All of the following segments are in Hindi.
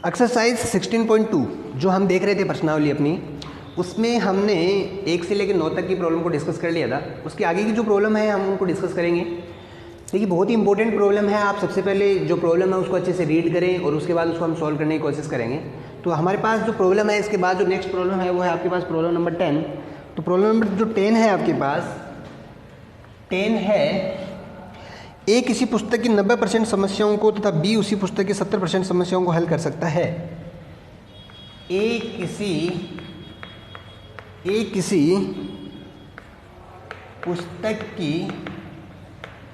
एक्सरसाइज 16.2 जो हम देख रहे थे प्रश्नावली अपनी, उसमें हमने 1 से लेकर 9 तक की प्रॉब्लम को डिस्कस कर लिया था। उसके आगे की जो प्रॉब्लम है हम उनको डिस्कस करेंगे। देखिए बहुत ही इंपॉर्टेंट प्रॉब्लम है। आप सबसे पहले जो प्रॉब्लम है उसको अच्छे से रीड करें और उसके बाद उसको हम सॉल्व करने की कोशिश करेंगे। तो हमारे पास जो प्रॉब्लम है, इसके बाद जो नेक्स्ट प्रॉब्लम है वो है आपके पास प्रॉब्लम नंबर 10। तो प्रॉब्लम नंबर जो 10 है आपके पास 10 है, ए किसी पुस्तक की 90% समस्याओं को तथा बी उसी पुस्तक की 70% समस्याओं को हल कर सकता है। ए किसी पुस्तक की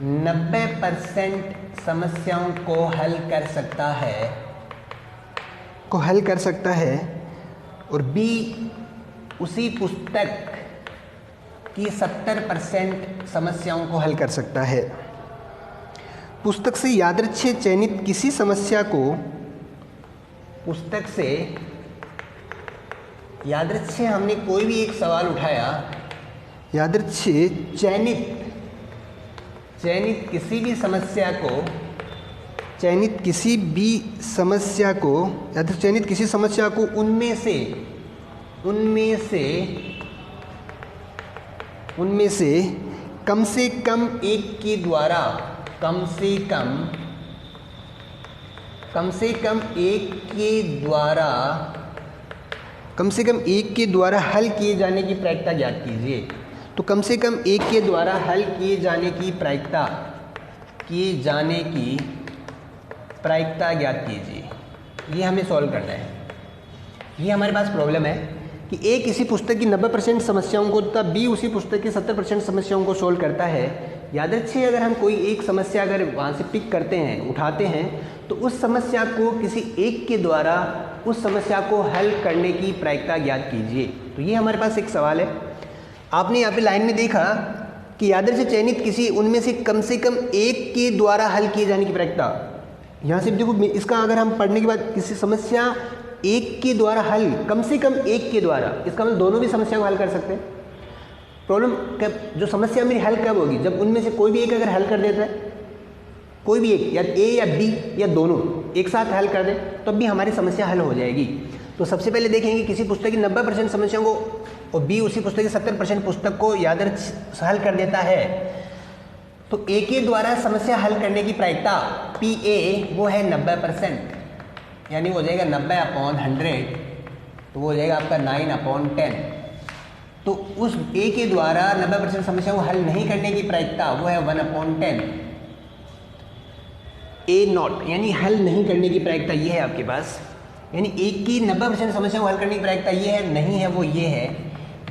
90% समस्याओं को हल कर सकता है और बी उसी पुस्तक की 70% समस्याओं को हल कर सकता है। पुस्तक से यादृच्छिक चयनित किसी समस्या को हमने कोई भी एक सवाल उठाया, यादृच्छिक चयनित किसी भी समस्या को उनमें से कम से कम एक के द्वारा हल किए जाने की प्रायिकता ज्ञात कीजिए। तो कम से कम एक के द्वारा हल किए जाने की प्रायिकता ज्ञात कीजिए। ये हमें सॉल्व करना है। ये हमारे पास प्रॉब्लम है कि ए किसी पुस्तक की 90% समस्याओं को तथा बी उसी पुस्तक की 70% समस्याओं को सोल्व करता है। यादृच्छिक अगर हम कोई एक समस्या अगर वहाँ से पिक करते हैं, उठाते हैं, तो उस समस्या को किसी एक के द्वारा उस समस्या को हल करने की प्रायिकता ज्ञात कीजिए। तो ये हमारे पास एक सवाल है। आपने यहाँ पे लाइन में देखा कि यादृच्छिक चयनित किसी उनमें से कम एक के द्वारा हल किए जाने की प्रायिकता। यहाँ से देखो, इसका अगर हम पढ़ने के बाद किसी समस्या एक के द्वारा हल, कम से कम एक के द्वारा, इसका मतलब दोनों भी समस्या को हल कर सकते हैं। प्रॉब्लम कब, जो समस्या मेरी हल कब होगी, जब उनमें से कोई भी एक अगर हल कर देता है, कोई भी एक, या ए या बी या दोनों एक साथ हल कर दे, तब भी हमारी समस्या हल हो जाएगी। तो सबसे पहले देखेंगे किसी पुस्तक की 90% समस्याओं को और बी उसी पुस्तक की 70% पुस्तक को यादृच्छिक हल कर देता है, तो ए के द्वारा समस्या हल करने की प्रायिकता पी ए वो है 90%, यानी वो हो जाएगा 90/100, तो वो हो जाएगा आपका 9/10। तो उस ए के द्वारा 90% समस्याओं को हल नहीं करने की प्रायिकता वो है 1/10 ए नॉट, यानी हल नहीं करने की प्रायिकता ये है आपके पास। यानी ए की 90% समस्याओं को हल करने की प्रायिकता ये है, नहीं है वो ये है।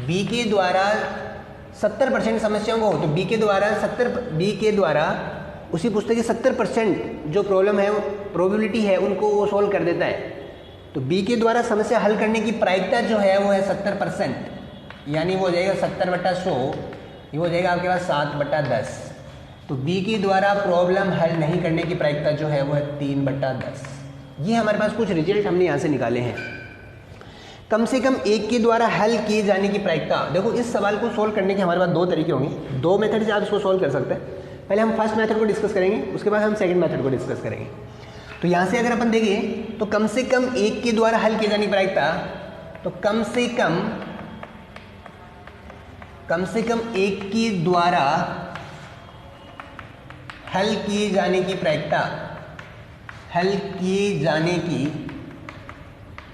बी के द्वारा 70% समस्याओं को, तो बी के द्वारा उसी पुस्तक की 70% जो प्रॉब्लम है, प्रोबेबिलिटी है, उनको वो सॉल्व कर देता है। तो बी के द्वारा समस्या हल करने की प्रायिकता जो है वो है 70%, यानी वो हो जाएगा 70/100, ये हो जाएगा आपके पास 7/10। तो बी के द्वारा प्रॉब्लम हल नहीं करने की प्रायिकता जो है वो है 3/10। ये हमारे पास कुछ रिजल्ट हमने यहाँ से निकाले हैं। कम से कम एक के द्वारा हल किए जाने की प्रायिकता। देखो इस सवाल को सोल्व करने के हमारे पास दो तरीके होंगे, दो मेथड से आप इसको सोल्व कर सकते हैं। पहले हम फर्स्ट मेथड को डिस्कस करेंगे, उसके बाद हम सेकंड मेथड को डिस्कस करेंगे। तो यहाँ से अगर अपन देखें तो कम से कम एक के द्वारा हल किए जाने की प्रायिकता, तो कम से कम एक के द्वारा हल किए जाने की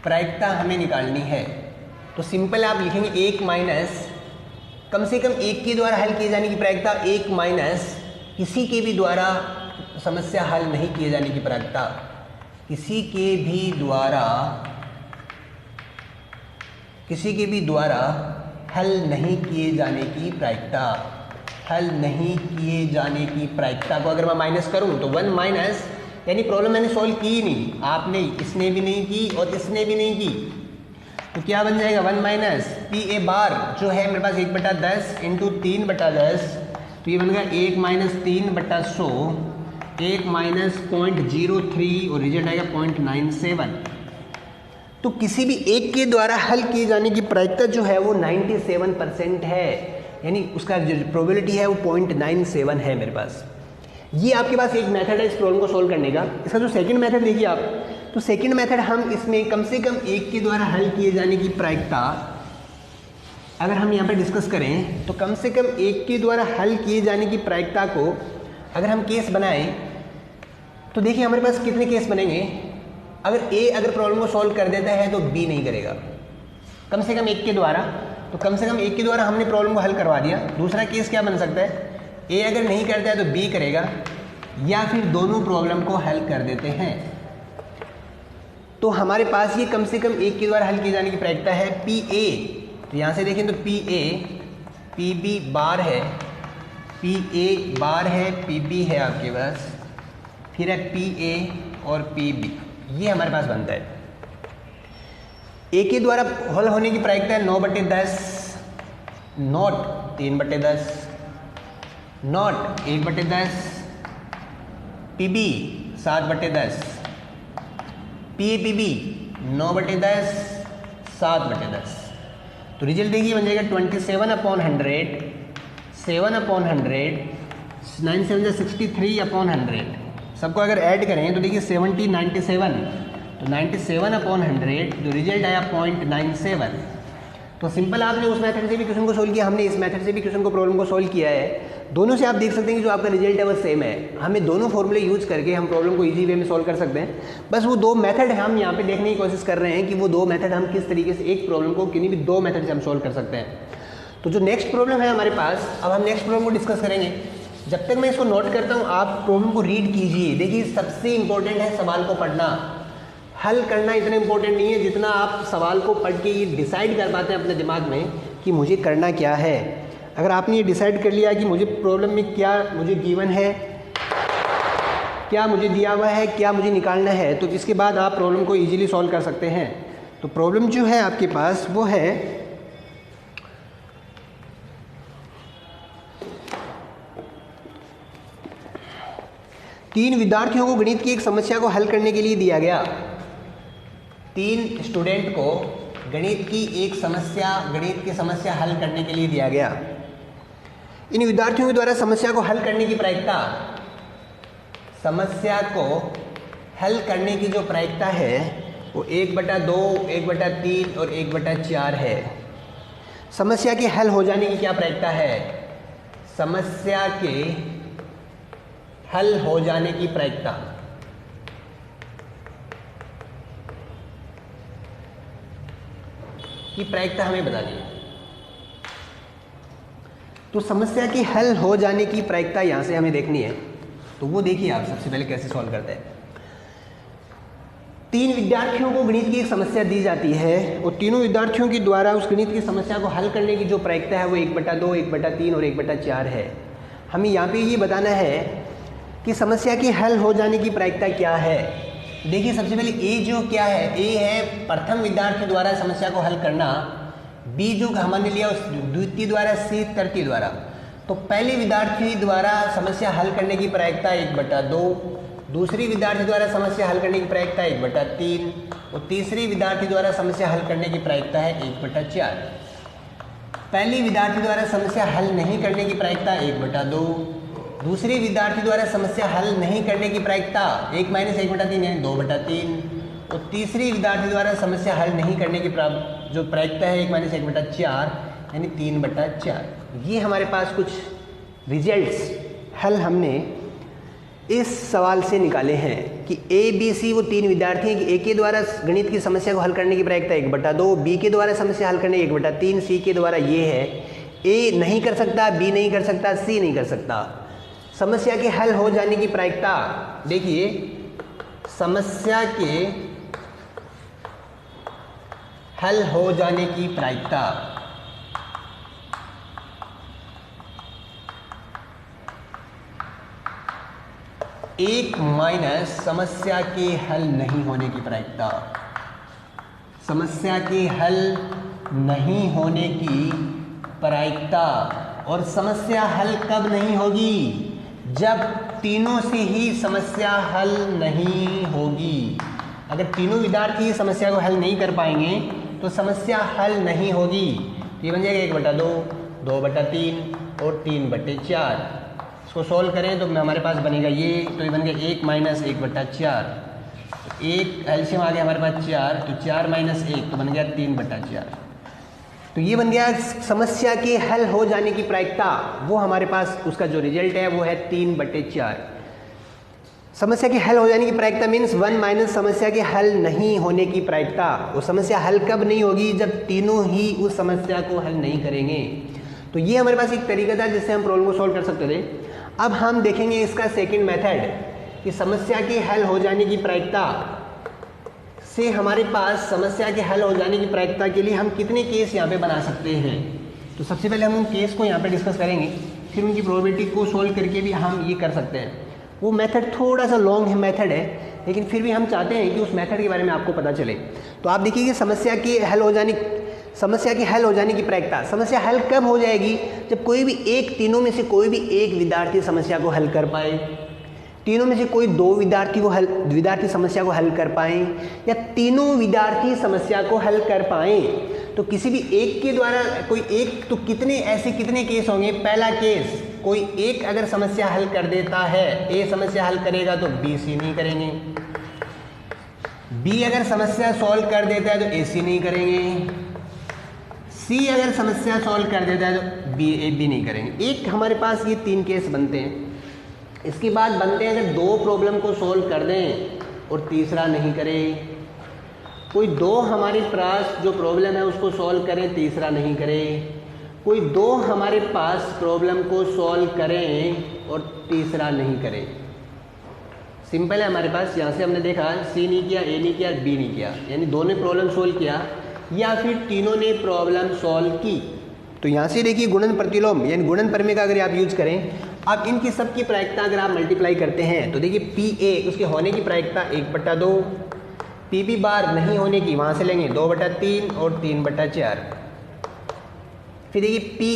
प्रायिकता हमें निकालनी है। तो सिंपल आप लिखेंगे 1 माइनस, कम से कम एक के द्वारा हल किए जाने की प्रायिकता 1 माइनस किसी के भी द्वारा समस्या हल नहीं किए जाने की प्रायिकता, किसी के भी द्वारा हल नहीं किए जाने की प्रायिकता को अगर मैं माइनस करूं तो 1 माइनस, यानी प्रॉब्लम मैंने सॉल्व की ही नहीं, आपने, इसने भी नहीं की और इसने भी नहीं की, तो क्या बन जाएगा 1 माइनस पी ए बार जो है मेरे पास 1/10 इंटू 3/10, तो ये बन गया 1 माइनस 3/100, 1 माइनस 0.03 और रिजल्ट आएगा 0.97। तो किसी भी एक के द्वारा हल किए जाने की प्रायिकता जो है वो 97% है, यानी उसका जो प्रोबेबिलिटी है वो 0.97 है मेरे पास। ये आपके पास एक मेथड है इस प्रॉब्लम को सोल्व करने का। इसका जो सेकंड मेथड देखिए आप, तो सेकंड मेथड हम इसमें कम से कम एक के द्वारा हल किए जाने की प्रायिकता अगर हम यहाँ पे डिस्कस करें तो कम से कम एक के द्वारा हल किए जाने की प्रायिकता को अगर हम केस बनाएं तो देखिए हमारे पास कितने केस बनेंगे। अगर ए अगर प्रॉब्लम को सॉल्व कर देता है तो बी नहीं करेगा, कम से कम एक के द्वारा। तो कम से कम एक के द्वारा हमने प्रॉब्लम को हल करवा दिया। दूसरा केस क्या बन सकता है, ए अगर नहीं करता है तो बी करेगा, या फिर दोनों प्रॉब्लम को हल कर देते हैं। तो हमारे पास ये कम से कम एक के द्वारा हल किए जाने की प्रायिकता है पी ए। तो यहाँ से देखें तो P A P B bar है, पी ए बार है, पी बी है आपके पास, फिर है पी ए और पी बी, ये हमारे पास बनता है। ए के द्वारा हल होने की प्रायिकता है 9/10, not 3/10, not 1/10, P B 7/10, P A P B 9/10, 7/10। तो रिजल्ट देखिए बन जाएगा 27/100, 7/100, 9 7 63/100। सबको अगर ऐड करें तो देखिए 70 97, तो 97/100 जो रिजल्ट आया 0.97। तो सिंपल आपने उस मेथड से भी क्वेश्चन को सोल्व किया, हमने इस मेथड से भी क्वेश्चन को प्रॉब्लम को सोल्व किया है। दोनों से आप देख सकते हैं कि जो आपका रिजल्ट है वो सेम है। हमें दोनों फॉर्मूले यूज करके हम प्रॉब्लम को इजी वे में सोल्व कर सकते हैं। बस वो दो मेथड हम यहाँ पे देखने की कोशिश कर रहे हैं कि वो दो मेथड हम किस तरीके से एक प्रॉब्लम को किन्हीं भी दो मेथड से हम सोल्व कर सकते हैं। तो जो नेक्स्ट प्रॉब्लम है हमारे पास, अब हम नेक्स्ट प्रॉब्लम को डिस्कस करेंगे। जब तक मैं इसको नोट करता हूँ आप प्रॉब्लम को रीड कीजिए। देखिए सबसे इंपॉर्टेंट है सवाल को पढ़ना, हल करना इतना इंपॉर्टेंट नहीं है जितना आप सवाल को पढ़ के ये डिसाइड कर पाते हैं अपने दिमाग में कि मुझे करना क्या है। अगर आपने ये डिसाइड कर लिया कि मुझे प्रॉब्लम में क्या मुझे गिवन है, क्या मुझे दिया हुआ है, क्या मुझे निकालना है, तो इसके बाद आप प्रॉब्लम को इजीली सॉल्व कर सकते हैं। तो प्रॉब्लम जो है आपके पास वो है तीन विद्यार्थियों को गणित की एक समस्या को हल करने के लिए दिया गया। तीन स्टूडेंट को गणित की समस्या हल करने के लिए दिया गया। इन विद्यार्थियों के द्वारा समस्या को हल करने की प्रायिकता, समस्या को हल करने की जो प्रायिकता है वो 1/2, 1/3 और 1/4 है। समस्या के हल हो जाने की क्या प्रायिकता है, समस्या के हल हो जाने की प्रायिकता हमें बतानी है। तो समस्या के हल हो जाने की प्रायिकता यहाँ से हमें देखनी है। तो वो देखिए आप सबसे पहले कैसे सॉल्व करते हैं। तीन विद्यार्थियों को गणित की एक समस्या दी जाती है और तीनों विद्यार्थियों के द्वारा उस गणित की समस्या को हल करने की जो प्रायिकता है वो 1/2, 1/3 और 1/4 है। हमें यहाँ पे ये बताना है कि समस्या के हल हो जाने की प्रायिकता क्या है। देखिए सबसे पहले ए जो क्या है, ए है प्रथम विद्यार्थी द्वारा समस्या को हल करना, बी जो हमने लिया उस द्वितीय द्वारा, सी तृतीय द्वारा। तो पहले विद्यार्थी द्वारा समस्या हल करने की प्रायिकता 1/2, दूसरी विद्यार्थी द्वारा समस्या हल करने की प्रायिकता 1/3 और तीसरी विद्यार्थी द्वारा समस्या हल करने की प्रायिकता है 1/4। पहली विद्यार्थी द्वारा समस्या हल नहीं करने की प्रायिकता 1/2, दूसरी विद्यार्थी द्वारा समस्या हल नहीं करने की प्रायिकता 1 - 1/3 यानी 2/3 और तीसरी विद्यार्थी द्वारा समस्या हल नहीं करने की जो प्रायिकता है 1 - 1/4 यानी 3/4। ये हमारे पास कुछ रिजल्ट्स हल हमने इस सवाल से निकाले हैं कि ए बी सी वो तीन विद्यार्थी हैं कि ए के द्वारा गणित की समस्या को हल करने की प्रायिकता 1/2, बी के द्वारा समस्या हल करने 1/3, सी के द्वारा ये है, ए नहीं कर सकता, बी नहीं कर सकता, सी नहीं कर सकता। समस्या के हल हो जाने की प्रायिकता देखिए, समस्या के हल हो जाने की प्रायिकता एक माइनस समस्या के हल नहीं होने की प्रायिकता। समस्या के हल नहीं होने की प्रायिकता। और समस्या हल कब नहीं होगी, जब तीनों से ही समस्या हल नहीं होगी। अगर तीनों विद्यार्थी समस्या को हल नहीं कर पाएंगे तो समस्या हल नहीं होगी। ये बन जाएगा 1/2, 2/3 और 3/4। इसको सोल्व करें तो हमारे पास बनेगा ये, तो ये बन गया 1 - 1/4। एक एलसीएम आ गया हमारे पास 4, तो 4 माइनस 1 तो बन गया 3/4। तो ये बन गया समस्या के हल हो जाने की प्रायिकता, वो हमारे पास उसका जो रिजल्ट है वो है 3/4। समस्या के हल हो जाने की प्रायिकता मीन्स 1 माइनस समस्या के हल नहीं होने की प्रायिकता। वो समस्या हल कब नहीं होगी, जब तीनों ही उस समस्या को हल नहीं करेंगे। तो ये हमारे पास एक तरीका था जिससे हम प्रॉब्लम को सॉल्व कर सकते थे। अब हम देखेंगे इसका सेकंड मेथड कि समस्या के हल हो जाने की प्रायिकता से हमारे पास समस्या के हल हो जाने की प्रायिकता के लिए हम कितने केस यहाँ पे बना सकते हैं। तो सबसे पहले हम उन केस को यहाँ पे डिस्कस करेंगे, फिर उनकी प्रोबेबिलिटी को सोल्व करके भी हम ये कर सकते हैं। वो मेथड थोड़ा सा लॉन्ग मेथड है, लेकिन फिर भी हम चाहते हैं कि उस मेथड के बारे में आपको पता चले। तो आप देखिए कि समस्या के हल हो जाने की प्रायिकता, समस्या हल कब हो जाएगी, जब कोई भी एक, तीनों में से कोई भी एक विद्यार्थी समस्या को हल कर पाए, तीनों में से कोई दो विद्यार्थी समस्या को हल कर पाएँ, या तीनों विद्यार्थी समस्या को हल कर पाएँ। तो किसी भी एक के द्वारा कोई एक, तो कितने केस होंगे। पहला केस, कोई एक अगर समस्या हल कर देता है, ए समस्या हल करेगा तो बी सी नहीं करेंगे, बी अगर समस्या सॉल्व कर देता है तो ए सी नहीं करेंगे, सी अगर समस्या सॉल्व कर देता है तो बी ए बी नहीं करेंगे। एक हमारे पास ये 3 केस बनते हैं। इसके बाद बनते हैं अगर 2 प्रॉब्लम को सॉल्व कर दें और तीसरा नहीं करें, कोई 2 हमारे पास जो प्रॉब्लम है उसको सॉल्व करें, तीसरा नहीं करें, कोई 2 हमारे पास प्रॉब्लम को सॉल्व करें और तीसरा नहीं करें। सिंपल है हमारे पास। यहाँ से हमने देखा सी नहीं किया, ए नहीं किया, बी नहीं किया, यानी 2 ने प्रॉब्लम सॉल्व किया या फिर तीनों ने प्रॉब्लम सॉल्व की। तो यहाँ से देखिए गुणन प्रतिलोम यानी गुणन प्रमेय का अगर आप यूज करें, अब इनकी सबकी प्रायिकता अगर आप मल्टीप्लाई करते हैं तो देखिए पी ए उसके होने की प्रायिकता 1/2, पी बी बार नहीं होने की वहाँ से लेंगे 2/3 और 3/4। फिर देखिए पी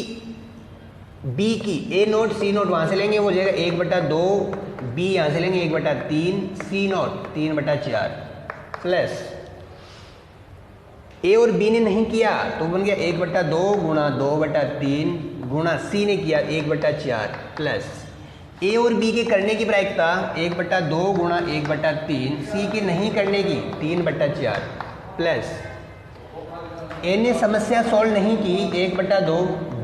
बी की ए नोट सी नोट वहाँ से लेंगे, वो हो जाएगा 1/2, बी यहाँ से लेंगे 1/3, सी नोट 3/4 प्लस ए और बी ने नहीं किया तो बन गया 1/2 गुणा 2/3 गुणा सी ने किया 1/4 प्लस ए और बी के करने की प्रायिकता 1/2 गुणा 1/3, सी के नहीं करने की 3/4 प्लस ए ने समस्या सॉल्व नहीं की 1/2,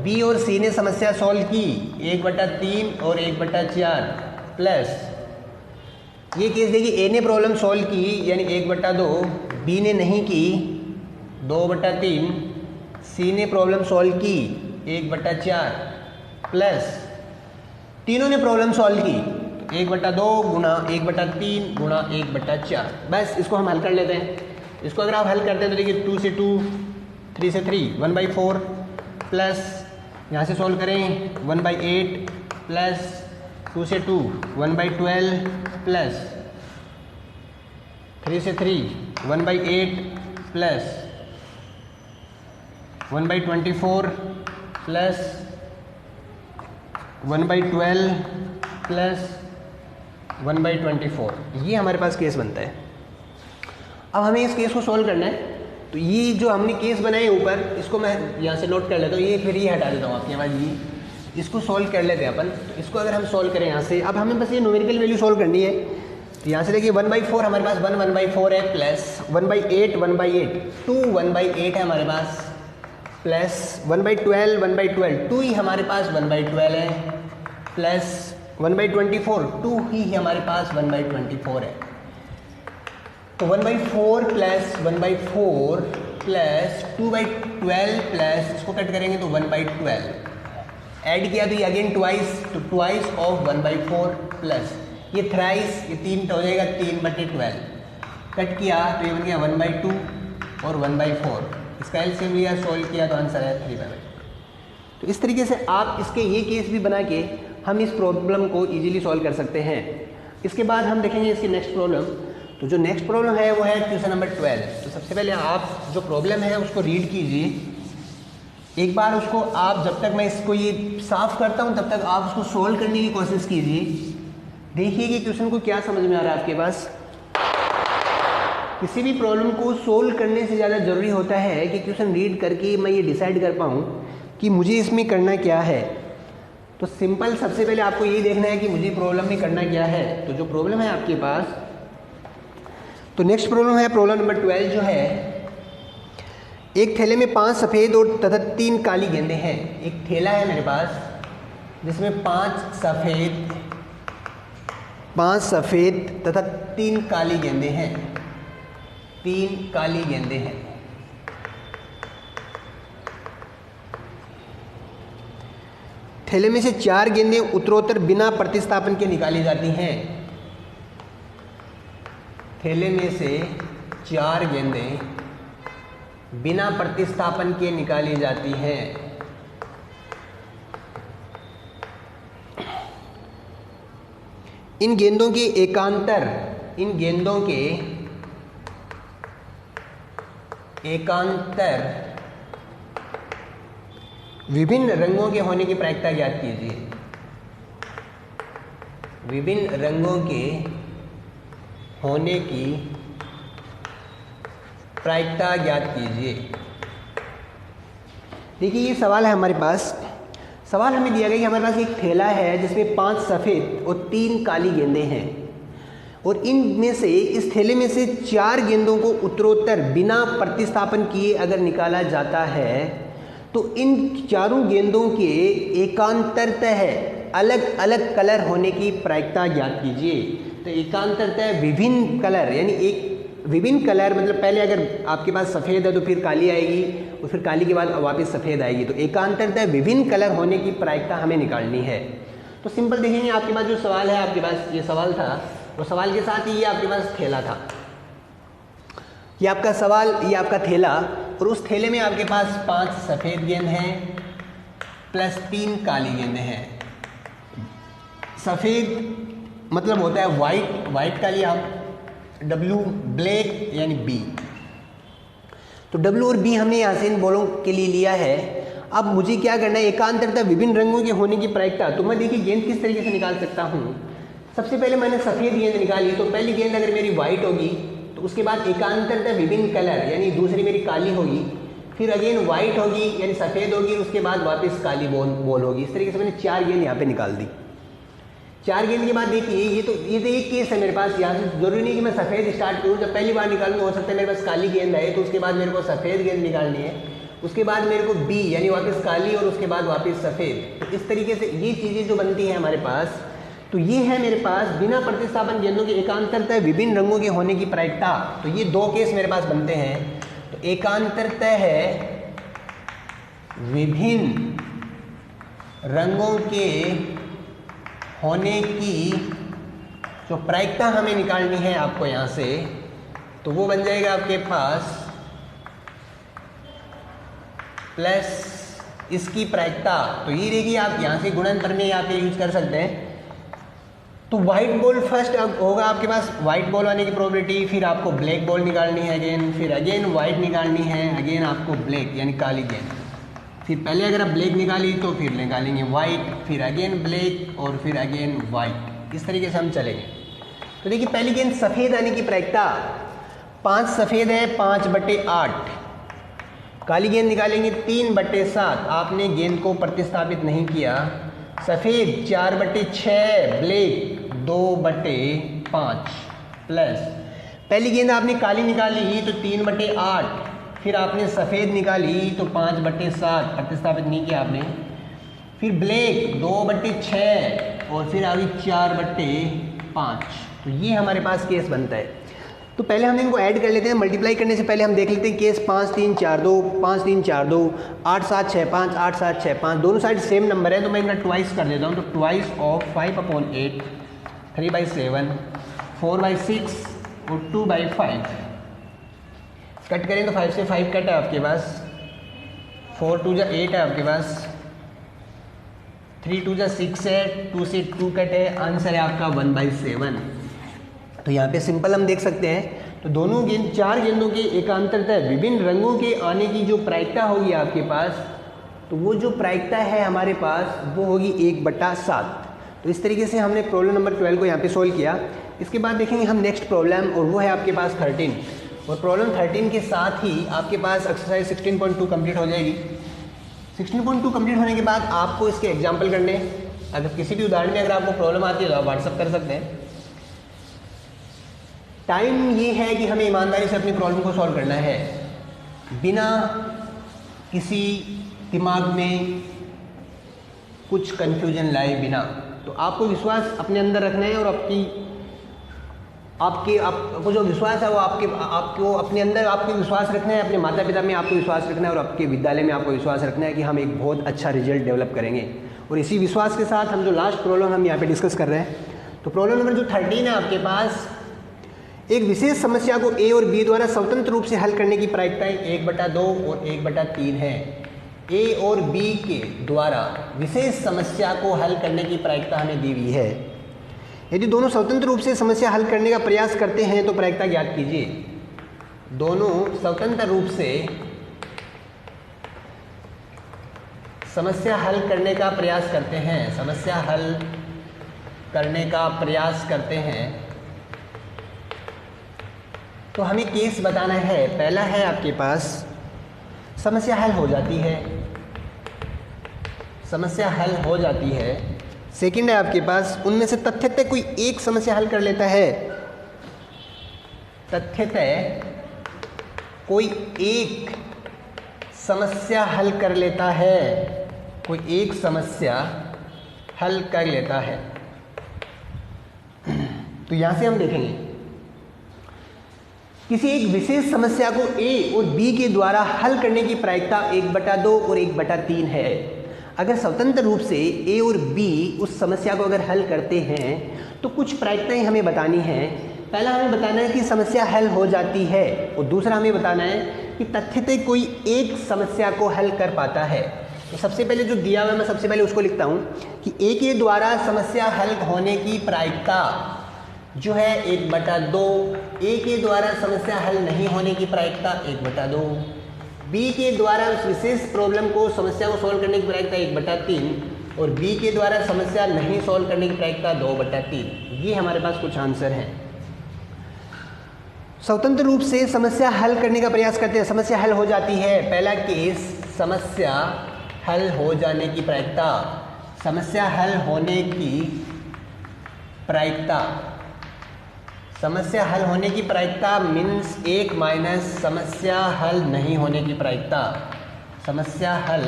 बी और सी ने समस्या सॉल्व की 1/3 और 1/4 प्लस ये केस देखिए ए ने प्रॉब्लम सॉल्व की यानी 1/2, बी ने नहीं की 2/3, सी ने प्रॉब्लम सॉल्व की 1/4 प्लस तीनों ने प्रॉब्लम सॉल्व की 1/2 गुणा 1/3 गुणा 1/4। बस इसको हम हल कर लेते हैं। इसको अगर आप हल करते हैं तो देखिए 2 से 2, 3 से 3, 1/4 प्लस यहाँ से सॉल्व करें 1/8 प्लस 2 से 2, 1/12 प्लस 3 से 3, 1/8 प्लस 1/24 प्लस 1/12 प्लस 1/24। ये हमारे पास केस बनता है। अब हमें इस केस को सॉल्व करना है। तो ये जो हमने केस बनाए ऊपर, इसको मैं यहाँ से नोट कर लेता हूँ, ये फिर ये हटा देता हूँ आपके पास। ये इसको सॉल्व कर लेते हैं अपन। तो इसको अगर हम सॉल्व करें यहाँ से, अब हमें बस ये न्यूमेरिकल वैल्यू सॉल्व करनी है। तो यहाँ से देखिए 1/4 हमारे पास 1/4 है प्लस 1/8 1/8 2 1/8 है हमारे पास प्लस 1/12 1/12 2 ही हमारे पास 1/12 है प्लस 1/24 2 ही हमारे पास 1/24 है। तो 1/4 प्लस 1/4 प्लस 2/12 प्लस इसको कट करेंगे तो 1/12 ऐड किया तो ये अगेन ट्वाइस, तो ट्वाइस ऑफ 1/4 प्लस ये थ्राइस, ये 3 हो जाएगा 3/12 कट किया तो ये बन गया 1/2 और 1/4। इसका एलसीएम लिया, सोल्व किया तो आंसर है 3/2। तो इस तरीके से आप इसके ये केस भी बना के हम इस प्रॉब्लम को इजीली सॉल्व कर सकते हैं। इसके बाद हम देखेंगे इसकी नेक्स्ट प्रॉब्लम। तो जो नेक्स्ट प्रॉब्लम है वो है क्वेश्चन नंबर 12। तो सबसे पहले आप जो प्रॉब्लम है उसको रीड कीजिए एक बार। उसको आप जब तक मैं इसको ये साफ करता हूँ तब तक आप उसको सोल्व करने की कोशिश कीजिए। देखिए कि क्वेश्चन को क्या समझ में आ रहा है आपके पास। किसी भी प्रॉब्लम को सोल्व करने से ज़्यादा ज़रूरी होता है कि क्वेश्चन रीड करके मैं ये डिसाइड कर पाऊँ कि मुझे इसमें करना क्या है। तो सिंपल सबसे पहले आपको यही देखना है कि मुझे प्रॉब्लम में करना क्या है। तो जो प्रॉब्लम है आपके पास, तो नेक्स्ट प्रॉब्लम है प्रॉब्लम नंबर 12 जो है, एक थैले में 5 सफ़ेद और तथा 3 काली गेंदें हैं। एक थैला है मेरे पास जिसमें 5 सफ़ेद तथा 3 काली गेंदें हैं। 3 काली गेंदें हैं। थैले में से 4 गेंदें उत्तरोत्तर बिना प्रतिस्थापन के निकाली जाती हैं। थैले में से 4 गेंदें बिना प्रतिस्थापन के निकाली जाती हैं। इन गेंदों के एकांतर विभिन्न रंगों के होने की प्रायिकता ज्ञात कीजिए। विभिन्न रंगों के होने की प्रायिकता ज्ञात कीजिए। देखिए ये सवाल है हमारे पास। सवाल हमें दिया गया कि हमारे पास एक थैला है जिसमें 5 सफ़ेद और 3 काली गेंदें हैं और इनमें से इस थैले में से 4 गेंदों को उत्तरोत्तर बिना प्रतिस्थापन किए अगर निकाला जाता है तो इन चारों गेंदों के एकांतरतः अलग अलग कलर होने की प्रायिकता ज्ञात कीजिए। तो एकांतरतः विभिन्न कलर, यानी एक विभिन्न कलर मतलब पहले अगर आपके पास सफ़ेद है तो फिर काली आएगी और फिर काली के बाद वापस सफ़ेद आएगी। तो एकांतरतः विभिन्न कलर होने की प्रायिकता हमें निकालनी है। तो सिंपल देखेंगे, आपके पास जो सवाल है, आपके पास ये सवाल था, वो सवाल के साथ ही ये आपके पास थैला था। ये आपका सवाल, ये आपका थैला, और उस थैले में आपके पास 5 सफ़ेद गेंद हैं प्लस 3 काली गेंदें हैं। सफ़ेद मतलब होता है वाइट का लिया हम, W ब्लैक यानी B। तो W और B हमने यहाँ से इन बॉलों के लिए लिया है। अब मुझे क्या करना है, एकांतरतः विभिन्न रंगों के होने की प्रायिकता। तो मैं देखिए गेंद किस तरीके से निकाल सकता हूँ। सबसे पहले मैंने सफ़ेद गेंद निकाली, तो पहली गेंद अगर मेरी वाइट होगी तो उसके बाद एकांतरतः विभिन्न कलर यानी दूसरी मेरी काली होगी, फिर अगेन वाइट होगी यानी सफ़ेद होगी, उसके बाद वापस काली बॉल होगी। इस तरीके से मैंने 4 गेंद यहाँ पे निकाल दी। 4 गेंद के बाद देखिए ये तो एक केस है मेरे पास। यहाँ से जरूरी नहीं कि मैं सफ़ेद स्टार्ट करूँ, जब पहली बार निकालूँ हो सकता है मेरे पास काली गेंद आए, तो उसके बाद मेरे को सफ़ेद गेंद निकालनी है, उसके बाद मेरे को B यानी वापस काली और उसके बाद वापस सफ़ेद। तो इस तरीके से ये चीज़ें जो बनती हैं हमारे पास, तो ये है मेरे पास बिना प्रतिस्थापन गेंदों के एकांतरतः विभिन्न रंगों के होने की प्रायिकता। तो ये 2 केस मेरे पास बनते हैं। तो एकांतरतः है विभिन्न रंगों के होने की जो प्रायिकता हमें निकालनी है आपको यहाँ से, तो वो बन जाएगा आपके पास प्लस इसकी प्रायिकता। तो ये देखिए आप यहाँ से गुणन पर में यहाँ पे यूज कर सकते हैं। तो वाइट बॉल फर्स्ट होगा आपके पास, वाइट बॉल आने की प्रोबेबिलिटी, फिर आपको ब्लैक बॉल निकालनी है अगेन, फिर अगेन वाइट निकालनी है, अगेन आपको ब्लैक यानी काली गेंद। फिर पहले अगर आप ब्लैक निकाली तो फिर निकालेंगे वाइट, फिर अगेन ब्लैक और फिर अगेन वाइट। इस तरीके से हम चलेंगे। तो देखिए पहली गेंद सफ़ेद आने की प्रायिकता 5 सफ़ेद है 5/8, काली गेंद निकालेंगे 3/7। आपने गेंद को प्रतिस्थापित नहीं किया। सफ़ेद 4/6, ब्लैक 2/5 प्लस पहली गेंद आपने काली निकाली तो 3/8, फिर आपने सफ़ेद निकाली तो 5/7, प्रतिस्थापित नहीं किया आपने, फिर ब्लैक 2/6 और फिर आ गई 4/5। तो ये हमारे पास केस बनता है। तो पहले हम इनको ऐड कर लेते हैं। मल्टीप्लाई करने से पहले हम देख लेते हैं केस 5 3 4 2, 5 3 4 2, 8 7 6 5, 8 7 6 5, दोनों साइड सेम नंबर है तो मैं इनका ट्वाइस कर देता हूँ। तो ट्वाइस ऑफ 5/8, 3/7, 4/6 और 2/5। कट करें तो 5 से 5 कट है आपके पास, 4 2 8 है आपके पास, 3 2 6 है, 2 से 2 कट है, आंसर है आपका 1/7। तो यहाँ पे सिंपल हम देख सकते हैं। तो दोनों गेंद 4 गेंदों के एकांतरतः विभिन्न रंगों के आने की जो प्रायिकता होगी आपके पास, तो वो जो प्रायिकता है हमारे पास वो होगी 1/7। तो इस तरीके से हमने प्रॉब्लम नंबर 12 को यहाँ पे सोल्व किया। इसके बाद देखेंगे हम नेक्स्ट प्रॉब्लम, और वो है आपके पास 13। और प्रॉब्लम 13 के साथ ही आपके पास एक्सरसाइज 16.2 कंप्लीट हो जाएगी। 16.2 कंप्लीट होने के बाद आपको इसके एग्जाम्पल करने, अगर किसी भी उदाहरण में अगर आपको प्रॉब्लम आती है तो आप व्हाट्सअप कर सकते हैं। टाइम ये है कि हमें ईमानदारी से अपनी प्रॉब्लम को सॉल्व करना है, बिना किसी दिमाग में कुछ कन्फ्यूजन लाए बिना। तो आपको विश्वास अपने अंदर रखना है और आपको जो विश्वास है वो आपको अपने अंदर आपको विश्वास रखना है, अपने माता पिता में आपको विश्वास रखना है और आपके विद्यालय में आपको विश्वास रखना है कि हम एक बहुत अच्छा रिजल्ट डेवलप करेंगे। और इसी विश्वास के साथ हम जो लास्ट प्रॉब्लम हम यहाँ पे डिस्कस कर रहे हैं, तो प्रॉब्लम नंबर जो 13 है आपके पास, एक विशेष समस्या को ए और बी द्वारा स्वतंत्र रूप से हल करने की प्रायिकताएं 1/2 और 1/3 है। ए और बी के द्वारा विशेष समस्या को हल करने की प्रायिकता हमें दी हुई है। यदि दोनों स्वतंत्र रूप से समस्या हल करने का प्रयास करते हैं तो प्रायिकता ज्ञात कीजिए। दोनों स्वतंत्र रूप से समस्या हल करने का प्रयास करते हैं, समस्या हल करने का प्रयास करते हैं, तो हमें केस बताना है। पहला है आपके पास समस्या हल हो जाती है, समस्या हल हो जाती है। सेकंड है आपके पास उनमें से तथ्यतः कोई एक समस्या हल कर लेता है, तथ्यतः कोई एक समस्या हल कर लेता है, कोई एक समस्या हल कर लेता है। तो यहां से हम देखेंगे किसी एक विशेष समस्या को ए और बी के द्वारा हल करने की प्रायिकता 1/2 और 1/3 है। अगर स्वतंत्र रूप से ए और बी उस समस्या को अगर हल करते हैं तो कुछ प्रायिकताएं हमें बतानी हैं। पहला हमें बताना है कि समस्या हल हो जाती है और दूसरा हमें बताना है कि तथ्यतः कोई एक समस्या को हल कर पाता है। तो सबसे पहले जो दिया हुआ है मैं सबसे पहले उसको लिखता हूँ कि ए के द्वारा समस्या हल होने की प्रायिकता जो है 1/2, ए के द्वारा समस्या हल नहीं होने की प्रायिकता 1/2, बी के द्वारा उस विशेष प्रॉब्लम को समस्या को सॉल्व करने की प्रायिकता 1/3 और बी के द्वारा समस्या नहीं सॉल्व करने की प्रायिकता 2/3। ये हमारे पास कुछ आंसर हैं। स्वतंत्र रूप से समस्या हल करने का प्रयास करते हैं, समस्या हल हो जाती है। पहला केस समस्या हल हो जाने की प्रायिकता, समस्या हल होने की प्रायिकता, समस्या हल होने की प्रायिकता मीन्स 1 माइनस समस्या हल नहीं होने की प्रायिकता, समस्या हल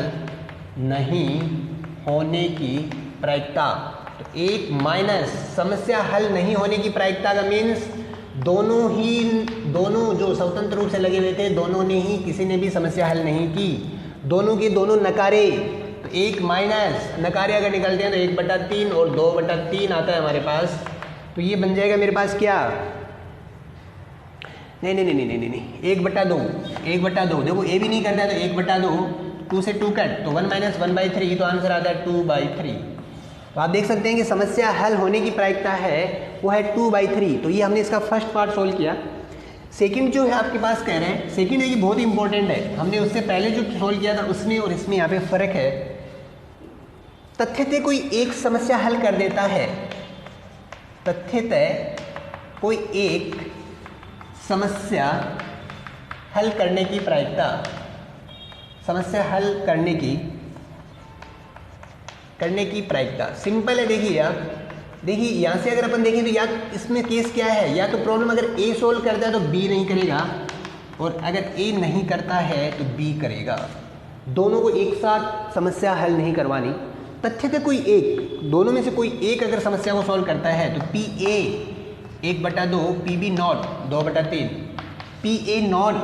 नहीं होने की प्रायिकता। तो 1 माइनस समस्या हल नहीं होने की प्रायिकता का मीन्स दोनों जो स्वतंत्र रूप से लगे हुए थे दोनों ने ही किसी ने भी समस्या हल नहीं की, दोनों के दोनों नकारे। तो 1 माइनस नकारे अगर निकलते हैं तो 1/3 और 2/3 आता है हमारे पास। तो ये बन जाएगा मेरे पास क्या, नहीं 1/2 देखो ए भी नहीं करता है तो 1/2, 2 से 2 कट तो 1 माइनस 1/3 तो आंसर आता है 2/3। तो आप देख सकते हैं कि समस्या हल होने की प्रायिकता है वो है 2/3। तो ये हमने इसका फर्स्ट पार्ट सोल्व किया। सेकंड जो है आपके पास कह रहे हैं, सेकंड है कि बहुत इंपॉर्टेंट है, हमने उससे पहले जो सोल्व किया था उसमें और इसमें यहाँ पे फ़र्क है। तथ्यतः कोई एक समस्या हल कर देता है, तथ्यतः कोई एक समस्या हल करने की प्रायिकता, समस्या हल करने की प्रायिकता सिंपल है। देखिए यहाँ से अगर अपन देखें तो या इसमें केस क्या है, या तो प्रॉब्लम अगर ए सोल्व करता है तो बी नहीं करेगा और अगर ए नहीं करता है तो बी करेगा। दोनों को एक साथ समस्या हल नहीं करवानी। तथ्यतः कोई एक, दोनों में से कोई एक अगर समस्या को सॉल्व करता है तो P A 1/2, P B not 2/3, P A not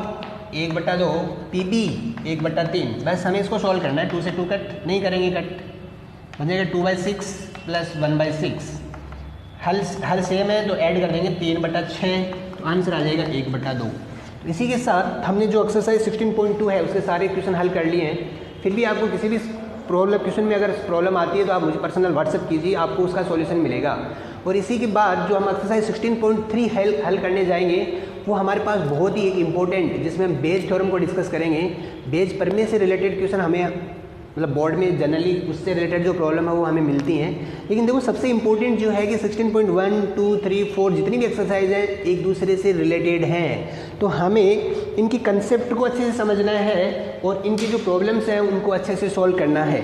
1/2, P B 1/3। बस हमें इसको सॉल्व करना है। 2 से 2 कट नहीं करेंगे, कट बन जाएगा 2/6 प्लस 1/6। हल सेम है तो ऐड कर देंगे 3/6 तो आंसर आ जाएगा 1/2। तो इसी के साथ हमने जो एक्सरसाइज 16.2 है उसके सारे क्वेश्चन हल कर लिए हैं। फिर भी आपको किसी भी प्रॉब्लम क्वेश्चन में अगर प्रॉब्लम आती है तो आप मुझे पर्सनल व्हाट्सएप कीजिए, आपको उसका सॉल्यूशन मिलेगा। और इसी के बाद जो हम एक्सरसाइज 16.3 हल करने जाएंगे वो हमारे पास बहुत ही एक इम्पोर्टेंट, जिसमें हम बेज थ्योरम को डिस्कस करेंगे। बेज प्रमेय से रिलेटेड क्वेश्चन हमें मतलब बोर्ड में जनरली उससे रिलेटेड जो प्रॉब्लम है वो हमें मिलती हैं। लेकिन देखो सबसे इम्पोर्टेंट जो है कि 16.1, 2, 3, 4 जितनी भी एक्सरसाइज है एक दूसरे से रिलेटेड हैं। तो हमें इनकी कंसेप्ट को अच्छे से समझना है और इनकी जो प्रॉब्लम्स हैं उनको अच्छे से सॉल्व करना है।